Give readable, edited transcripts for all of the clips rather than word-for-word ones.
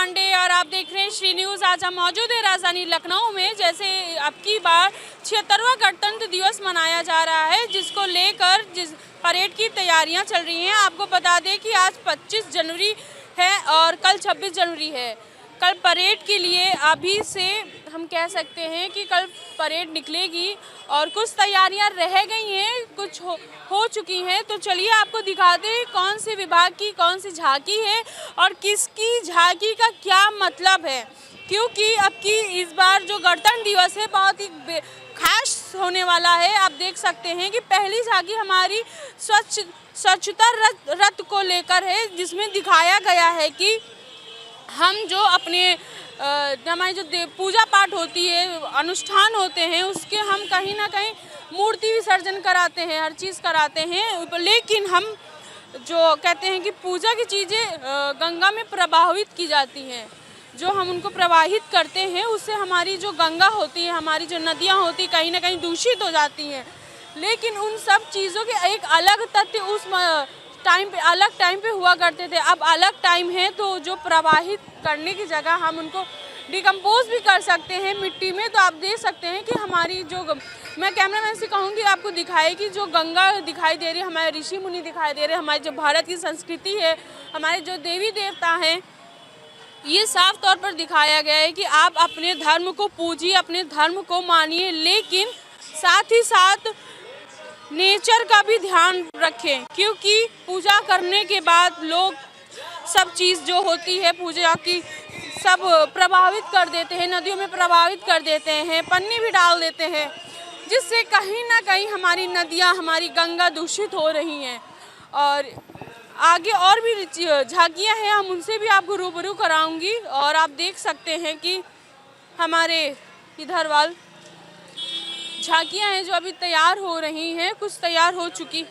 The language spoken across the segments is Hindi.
पांडे और आप देख रहे हैं श्री न्यूज़। आज हम मौजूद है राजधानी लखनऊ में। जैसे अब की बार 76वां गणतंत्र दिवस मनाया जा रहा है, जिसको लेकर जिस परेड की तैयारियां चल रही हैं। आपको बता दें कि आज 25 जनवरी है और कल 26 जनवरी है। कल परेड के लिए अभी से हम कह सकते हैं कि कल परेड निकलेगी और कुछ तैयारियां रह गई हैं, कुछ हो चुकी हैं। तो चलिए आपको दिखाते हैं कौन से विभाग की कौन सी झांकी है और किसकी झांकी का क्या मतलब है, क्योंकि अब की इस बार जो गणतंत्र दिवस है बहुत ही खास होने वाला है। आप देख सकते हैं कि पहली झांकी हमारी स्वच्छता रथ को लेकर है, जिसमें दिखाया गया है कि हम जो अपने हमारी जो पूजा पाठ होती है, अनुष्ठान होते हैं, उसके हम कहीं ना कहीं मूर्ति विसर्जन कराते हैं, हर चीज़ कराते हैं, लेकिन हम जो कहते हैं कि पूजा की चीज़ें गंगा में प्रवाहित की जाती हैं। जो हम उनको प्रवाहित करते हैं उससे हमारी जो गंगा होती है, हमारी जो नदियाँ होती कहीं ना कहीं दूषित हो जाती हैं। लेकिन उन सब चीज़ों के एक अलग तथ्य उस टाइम पे अलग टाइम पे हुआ करते थे। अब अलग टाइम है तो जो प्रवाहित करने की जगह हम उनको डिकम्पोज भी कर सकते हैं मिट्टी में। तो आप देख सकते हैं कि हमारी जो मैं कैमरामैन से कहूँगी आपको दिखाए कि जो गंगा दिखाई दे रही है, हमारे ऋषि मुनि दिखाई दे रहे हैं, हमारी जो भारत की संस्कृति है, हमारे जो देवी देवता हैं, ये साफ तौर पर दिखाया गया है कि आप अपने धर्म को पूजिए, अपने धर्म को मानिए, लेकिन साथ ही साथ नेचर का भी ध्यान रखें, क्योंकि पूजा करने के बाद लोग सब चीज़ जो होती है पूजा की सब प्रभावित कर देते हैं, नदियों में प्रभावित कर देते हैं, पन्नी भी डाल देते हैं, जिससे कहीं ना कहीं हमारी नदियाँ, हमारी गंगा दूषित हो रही हैं। और आगे और भी झांकियाँ हैं, हम उनसे भी आपको रूबरू कराऊंगी। और आप देख सकते हैं कि हमारे इधर वाल झांकियाँ हैं जो अभी तैयार हो रही हैं, कुछ तैयार हो चुकी।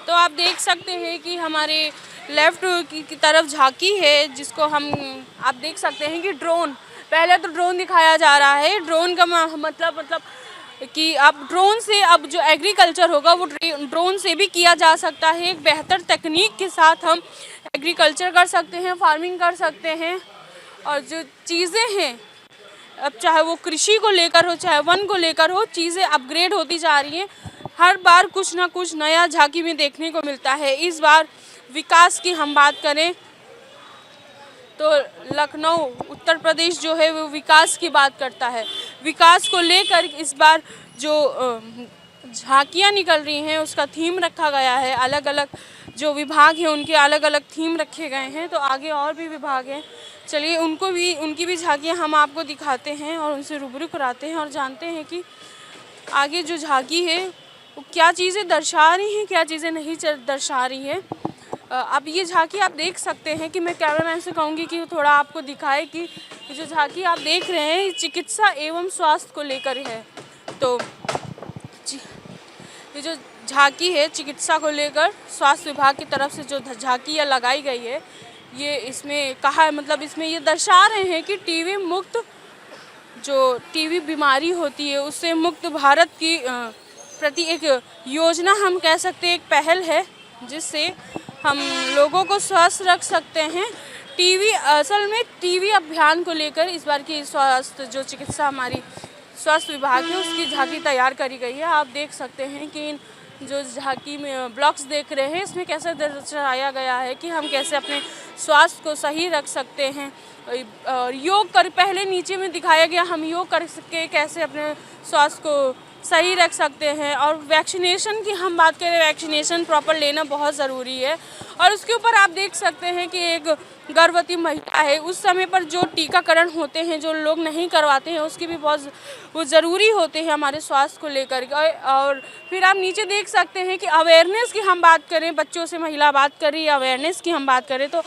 तो आप देख सकते हैं कि हमारे लेफ़्ट की तरफ झांकी है, जिसको हम आप देख सकते हैं कि ड्रोन, पहले तो ड्रोन दिखाया जा रहा है। ड्रोन का मतलब कि अब ड्रोन से अब जो एग्रीकल्चर होगा वो ड्रोन से भी किया जा सकता है। एक बेहतर तकनीक के साथ हम एग्रीकल्चर कर सकते हैं, फार्मिंग कर सकते हैं। और जो चीज़ें हैं, अब चाहे वो कृषि को लेकर हो, चाहे वन को लेकर हो, चीज़ें अपग्रेड होती जा रही हैं। हर बार कुछ ना कुछ नया झांकी में देखने को मिलता है। इस बार विकास की हम बात करें तो लखनऊ उत्तर प्रदेश जो है वो विकास की बात करता है। विकास को लेकर इस बार जो झांकियाँ निकल रही हैं उसका थीम रखा गया है। अलग अलग जो विभाग हैं उनके अलग अलग थीम रखे गए हैं। तो आगे और भी विभाग हैं, चलिए उनकी भी झांकियाँ हम आपको दिखाते हैं और उनसे रूबरू कराते हैं और जानते हैं कि आगे जो झांकी है वो क्या चीज़ें दर्शा रही हैं, क्या चीज़ें नहीं दर्शा रही हैं। अब ये झांकी आप देख सकते हैं कि मैं कैमरामैन से कहूँगी कि थोड़ा आपको दिखाए कि जो झांकी आप देख रहे हैं चिकित्सा एवं स्वास्थ्य को लेकर है। तो ये जो झांकी है चिकित्सा को लेकर स्वास्थ्य विभाग की तरफ से जो झांकियाँ लगाई गई है, ये इसमें कहा है, मतलब इसमें ये दर्शा रहे हैं कि टीबी मुक्त, जो टीबी बीमारी होती है उससे मुक्त भारत की प्रति एक योजना हम कह सकते हैं, एक पहल है जिससे हम लोगों को स्वस्थ रख सकते हैं। टीबी असल में टीबी अभियान को लेकर इस बार की स्वास्थ्य जो चिकित्सा हमारी स्वास्थ्य विभाग है उसकी झांकी तैयार करी गई है। आप देख सकते हैं कि जो झांकी में ब्लॉक्स देख रहे हैं इसमें कैसे दर्शाया गया है कि हम कैसे अपने स्वास्थ्य को सही रख सकते हैं। और योग कर पहले नीचे में दिखाया गया, हम योग करके कैसे अपने स्वास्थ्य को सही रख सकते हैं। और वैक्सीनेशन की हम बात करें, वैक्सीनेशन प्रॉपर लेना बहुत ज़रूरी है। और उसके ऊपर आप देख सकते हैं कि एक गर्भवती महिला है, उस समय पर जो टीकाकरण होते हैं जो लोग नहीं करवाते हैं उसकी भी बहुत वो ज़रूरी होते हैं हमारे स्वास्थ्य को लेकर। और फिर आप नीचे देख सकते हैं कि अवेयरनेस की हम बात करें, बच्चों से महिला बात कर रही है, अवेयरनेस की हम बात करें तो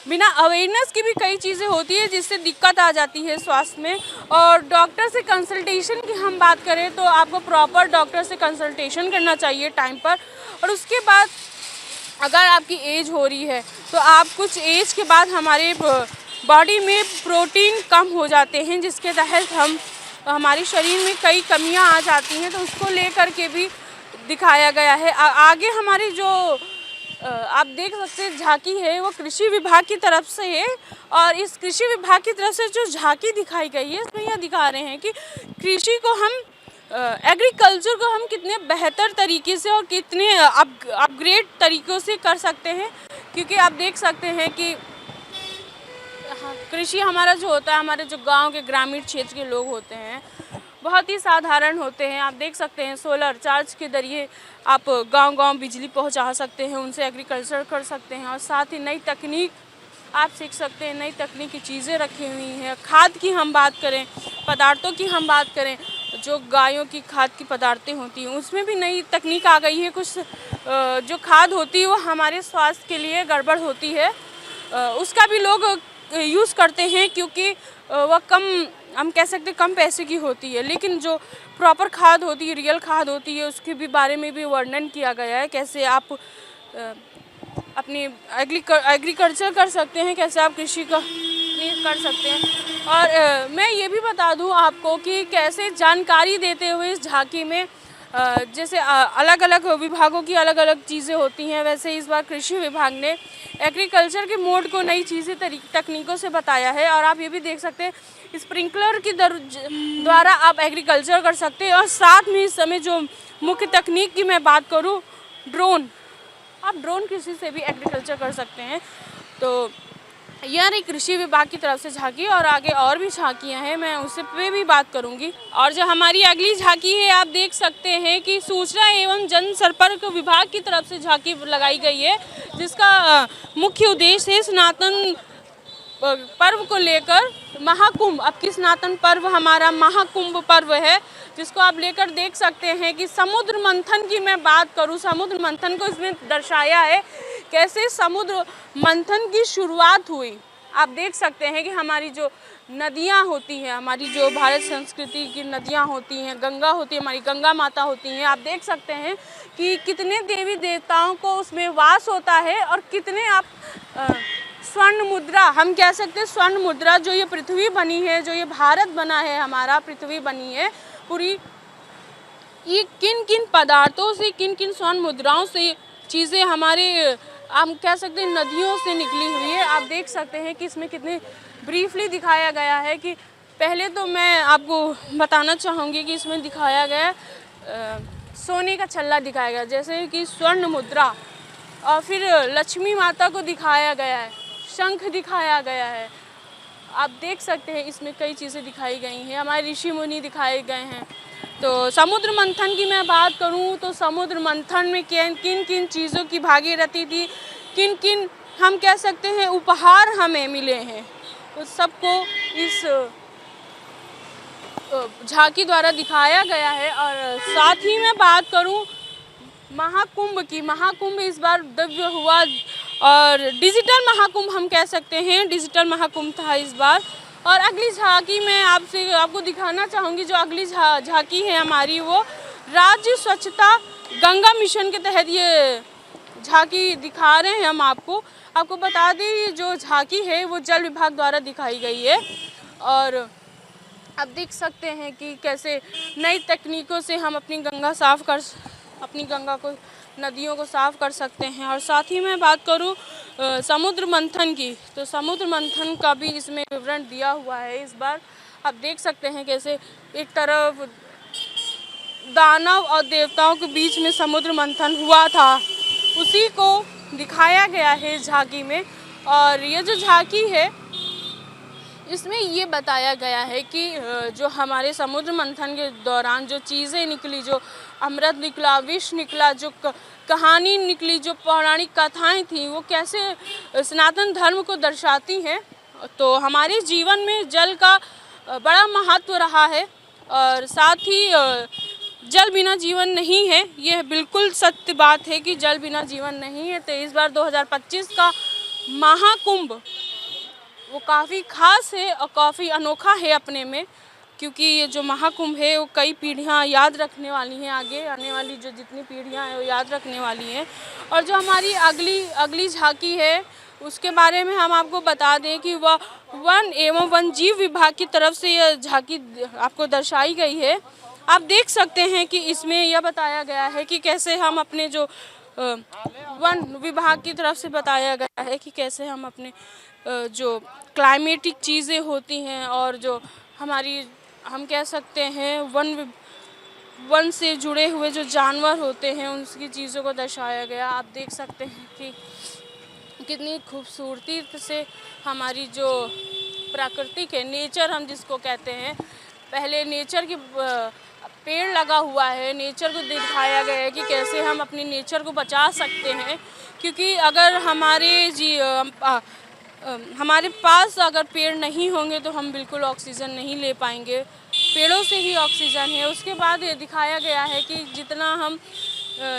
बिना अवेयरनेस की भी कई चीज़ें होती है जिससे दिक्कत आ जाती है स्वास्थ्य में। और डॉक्टर से कंसल्टेशन की हम बात करें तो आपको प्रॉपर डॉक्टर से कंसल्टेशन करना चाहिए टाइम पर। और उसके बाद अगर आपकी एज हो रही है तो आप कुछ एज के बाद हमारे बॉडी में प्रोटीन कम हो जाते हैं, जिसके तहत हमारे शरीर में कई कमियां आ जाती हैं। तो उसको लेकर के भी दिखाया गया है। आगे हमारी जो आप देख सकते हैं झांकी है वो कृषि विभाग की तरफ से है। और इस कृषि विभाग की तरफ से जो झांकी दिखाई गई है इसमें यह दिखा रहे हैं कि कृषि को हम एग्रीकल्चर को हम कितने बेहतर तरीके से और कितने अपग्रेड तरीक़ों से कर सकते हैं। क्योंकि आप देख सकते हैं कि कृषि हमारा जो होता है, हमारे जो गांव के ग्रामीण क्षेत्र के लोग होते हैं बहुत ही साधारण होते हैं। आप देख सकते हैं सोलर चार्ज के जरिए आप गांव-गांव बिजली पहुंचा सकते हैं, उनसे एग्रीकल्चर कर सकते हैं और साथ ही नई तकनीक आप सीख सकते हैं। नई तकनीक की चीज़ें रखी हुई हैं। खाद की हम बात करें, पदार्थों की हम बात करें, जो गायों की खाद की पदार्थें होती हैं उसमें भी नई तकनीक आ गई है। कुछ जो खाद होती है वो हमारे स्वास्थ्य के लिए गड़बड़ होती है, उसका भी लोग यूज़ करते हैं क्योंकि वह कम, हम कह सकते हैं कम पैसे की होती है। लेकिन जो प्रॉपर खाद होती है, रियल खाद होती है, उसके भी बारे में भी वर्णन किया गया है। कैसे आप अपनी एग्रीकल्चर कर सकते हैं, कैसे आप कृषि का कर सकते हैं। और मैं ये भी बता दूं आपको कि कैसे जानकारी देते हुए इस झांकी में जैसे अलग अलग विभागों की अलग अलग चीज़ें होती हैं, वैसे इस बार कृषि विभाग ने एग्रीकल्चर के मोड को नई चीज़ें तकनीकों से बताया है। और आप ये भी देख सकते हैं स्प्रिंकलर की द्वारा आप एग्रीकल्चर कर सकते हैं। और साथ में इस समय जो मुख्य तकनीक की मैं बात करूँ, ड्रोन, आप ड्रोन कृषि से भी एग्रीकल्चर कर सकते हैं। तो यह रही कृषि विभाग की तरफ से झांकी, और आगे और भी झांकियां हैं, मैं उस पे भी बात करूंगी। और जो हमारी अगली झांकी है आप देख सकते हैं कि सूचना एवं जनसंपर्क विभाग की तरफ से झांकी लगाई गई है, जिसका मुख्य उद्देश्य है सनातन पर्व को लेकर महाकुंभ। अब की सनातन पर्व हमारा महाकुंभ पर्व है, जिसको आप लेकर देख सकते हैं कि समुद्र मंथन की मैं बात करूं, समुद्र मंथन को इसमें दर्शाया है, कैसे समुद्र मंथन की शुरुआत हुई। आप देख सकते हैं कि हमारी जो नदियां होती हैं, हमारी जो भारत संस्कृति की नदियां होती हैं, गंगा होती है, हमारी गंगा माता होती हैं, आप देख सकते हैं कि कितने देवी देवताओं को उसमें वास होता है। और कितने आप स्वर्ण मुद्रा, हम कह सकते हैं स्वर्ण मुद्रा, जो ये पृथ्वी बनी है, जो ये भारत बना है, हमारा पृथ्वी बनी है पूरी, ये किन किन पदार्थों से, किन किन स्वर्ण मुद्राओं से चीज़ें हमारे, हम कह सकते हैं नदियों से निकली हुई है। आप देख सकते हैं कि इसमें कितने ब्रीफली दिखाया गया है। कि पहले तो मैं आपको बताना चाहूँगी कि इसमें दिखाया गया सोने का छल्ला दिखाया गया, जैसे कि स्वर्ण मुद्रा, और फिर लक्ष्मी माता को दिखाया गया है, शंख दिखाया गया है। आप देख सकते हैं इसमें कई चीज़ें दिखाई गई हैं, हमारे ऋषि मुनि दिखाए गए हैं। तो समुद्र मंथन की मैं बात करूं तो समुद्र मंथन में किन किन चीज़ों की भागीरथी थी, किन किन हम कह सकते हैं उपहार हमें मिले हैं, उस सबको इस झांकी द्वारा दिखाया गया है। और साथ ही मैं बात करूं महाकुंभ की, महाकुंभ इस बार दिव्य हुआ और डिजिटल महाकुंभ हम कह सकते हैं, डिजिटल महाकुंभ था इस बार। और अगली झांकी मैं आपको दिखाना चाहूँगी, जो अगली झांकी है हमारी, वो राज्य स्वच्छता गंगा मिशन के तहत ये झांकी दिखा रहे हैं हम आपको बता दें ये जो झांकी है वो जल विभाग द्वारा दिखाई गई है। और आप देख सकते हैं कि कैसे नई तकनीकों से हम अपनी गंगा को, नदियों को साफ़ कर सकते हैं। और साथ ही मैं बात करूं समुद्र मंथन की, तो समुद्र मंथन का भी इसमें विवरण दिया हुआ है इस बार। आप देख सकते हैं कैसे एक तरफ दानव और देवताओं के बीच में समुद्र मंथन हुआ था, उसी को दिखाया गया है इस झांकी में। और ये जो झांकी है इसमें ये बताया गया है कि जो हमारे समुद्र मंथन के दौरान जो चीज़ें निकली, जो अमृत निकला, विष निकला, जो कहानी निकली, जो पौराणिक कथाएं थीं, वो कैसे सनातन धर्म को दर्शाती हैं। तो हमारे जीवन में जल का बड़ा महत्व रहा है, और साथ ही जल बिना जीवन नहीं है, यह बिल्कुल सत्य बात है कि जल बिना जीवन नहीं है। तो इस बार 2025 का महाकुंभ वो काफ़ी खास है और काफ़ी अनोखा है अपने में, क्योंकि ये जो महाकुंभ है वो कई पीढ़ियाँ याद रखने वाली हैं, आगे आने वाली जो जितनी पीढ़ियाँ हैं वो याद रखने वाली हैं। और जो हमारी अगली झांकी है उसके बारे में हम आपको बता दें कि वह वन एवं वन्यजीव विभाग की तरफ से यह झांकी आपको दर्शाई गई है। आप देख सकते हैं कि इसमें यह बताया गया है कि कैसे हम अपने जो वन विभाग की तरफ से बताया गया है कि कैसे हम अपने जो क्लाइमेटिक चीज़ें होती हैं और जो हमारी हम कह सकते हैं वन से जुड़े हुए जो जानवर होते हैं उनकी चीज़ों को दर्शाया गया। आप देख सकते हैं कि कितनी खूबसूरती से हमारी जो प्राकृतिक है, नेचर हम जिसको कहते हैं, पहले नेचर की पेड़ लगा हुआ है, नेचर को दिखाया गया है कि कैसे हम अपनी नेचर को बचा सकते हैं। क्योंकि अगर हमारे पास अगर पेड़ नहीं होंगे तो हम बिल्कुल ऑक्सीजन नहीं ले पाएंगे। पेड़ों से ही ऑक्सीजन है। उसके बाद ये दिखाया गया है कि जितना हम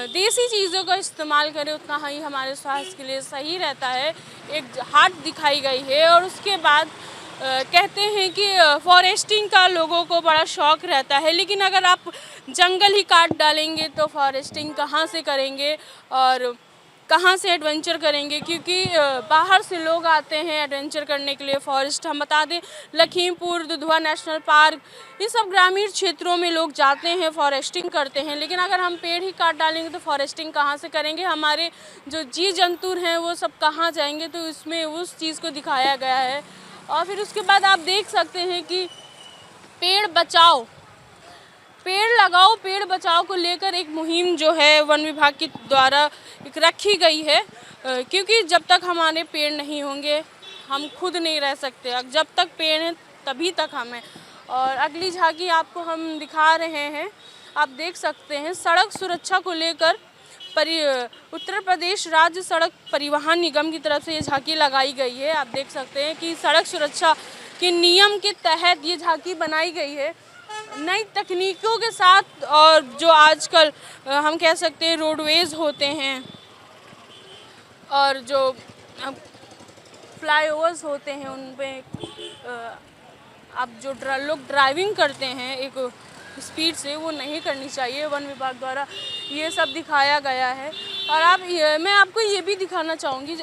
देसी चीज़ों का इस्तेमाल करें उतना ही हमारे स्वास्थ्य के लिए सही रहता है। एक हाट दिखाई गई है और उसके बाद कहते हैं कि फॉरेस्टिंग का लोगों को बड़ा शौक़ रहता है, लेकिन अगर आप जंगल ही काट डालेंगे तो फॉरेस्टिंग कहाँ से करेंगे और कहाँ से एडवेंचर करेंगे। क्योंकि बाहर से लोग आते हैं एडवेंचर करने के लिए। फॉरेस्ट हम बता दें, लखीमपुर, दुधवा नेशनल पार्क, ये सब ग्रामीण क्षेत्रों में लोग जाते हैं, फॉरेस्टिंग करते हैं। लेकिन अगर हम पेड़ ही काट डालेंगे तो फॉरेस्टिंग कहाँ से करेंगे, हमारे जो जीव जंतु हैं वो सब कहाँ जाएंगे। तो इसमें उस चीज़ को दिखाया गया है। और फिर उसके बाद आप देख सकते हैं कि पेड़ बचाओ, पेड़ लगाओ, पेड़ बचाओ को लेकर एक मुहिम जो है वन विभाग के द्वारा एक रखी गई है। क्योंकि जब तक हमारे पेड़ नहीं होंगे हम खुद नहीं रह सकते। जब तक पेड़ हैं तभी तक हम हैं। और अगली झांकी आपको हम दिखा रहे हैं। आप देख सकते हैं सड़क सुरक्षा को लेकर उत्तर प्रदेश राज्य सड़क परिवहन निगम की तरफ से ये झांकी लगाई गई है। आप देख सकते हैं कि सड़क सुरक्षा के नियम के तहत ये झांकी बनाई गई है नई तकनीकों के साथ। और जो आजकल हम कह सकते हैं रोडवेज होते हैं और जो फ्लाईओवर्स होते हैं उन पे अब जो लोग ड्राइविंग करते हैं एक स्पीड से, वो नहीं करनी चाहिए। वन विभाग द्वारा ये सब दिखाया गया है। और मैं आपको ये भी दिखाना चाहूँगी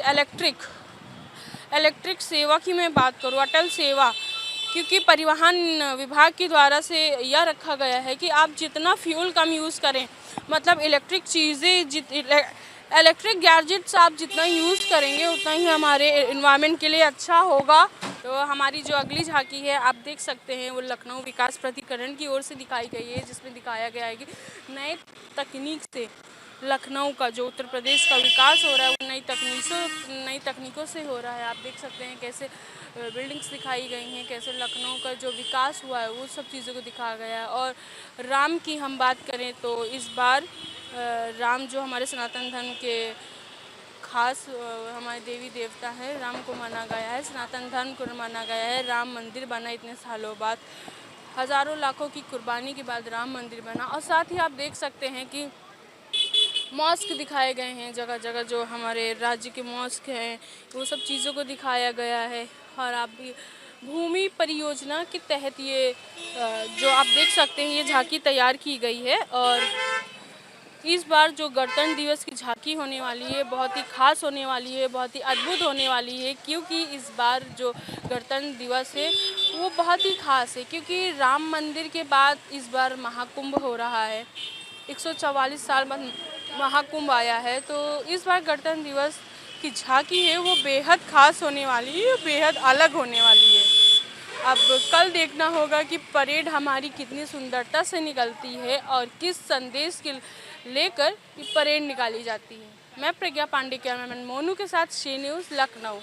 इलेक्ट्रिक सेवा की मैं बात करूँ, अटल सेवा। क्योंकि परिवहन विभाग के द्वारा से यह रखा गया है कि आप जितना फ्यूल कम यूज़ करें, मतलब इलेक्ट्रिक चीज़ें, इलेक्ट्रिक गैजेट्स आप जितना यूज़ करेंगे उतना ही हमारे एनवायरनमेंट के लिए अच्छा होगा। तो हमारी जो अगली झांकी है आप देख सकते हैं वो लखनऊ विकास प्राधिकरण की ओर से दिखाई गई है, जिसमें दिखाया गया है कि नए तकनीक से लखनऊ का जो उत्तर प्रदेश का विकास हो रहा है वो नई तकनीकों से हो रहा है। आप देख सकते हैं कैसे बिल्डिंग्स दिखाई गई हैं, कैसे लखनऊ का जो विकास हुआ है वो सब चीज़ों को दिखाया गया है। और राम की हम बात करें तो इस बार राम जो हमारे सनातन धर्म के खास हमारे देवी देवता है, राम को माना गया है, सनातन धर्म को माना गया है। राम मंदिर बना इतने सालों बाद, हज़ारों लाखों की कुर्बानी के बाद राम मंदिर बना। और साथ ही आप देख सकते हैं कि मॉस्क दिखाए गए हैं जगह जगह, जो हमारे राज्य के मॉस्क हैं वो सब चीज़ों को दिखाया गया है। और आप भी भूमि परियोजना के तहत ये जो आप देख सकते हैं ये झांकी तैयार की गई है। और इस बार जो गणतंत्र दिवस की झांकी होने वाली है बहुत ही खास होने वाली है, बहुत ही अद्भुत होने वाली है। क्योंकि इस बार जो गणतंत्र दिवस है वो बहुत ही खास है, क्योंकि राम मंदिर के बाद इस बार महाकुंभ हो रहा है। 144 साल बाद महाकुंभ आया है। तो इस बार गणतंत्र दिवस की झांकी है वो बेहद खास होने वाली है, बेहद अलग होने वाली है। अब कल देखना होगा कि परेड हमारी कितनी सुंदरता से निकलती है और किस संदेश के लेकर ये परेड निकाली जाती है। मैं प्रज्ञा पांडे, कैमरामैन मोनू के साथ शी न्यूज़, लखनऊ।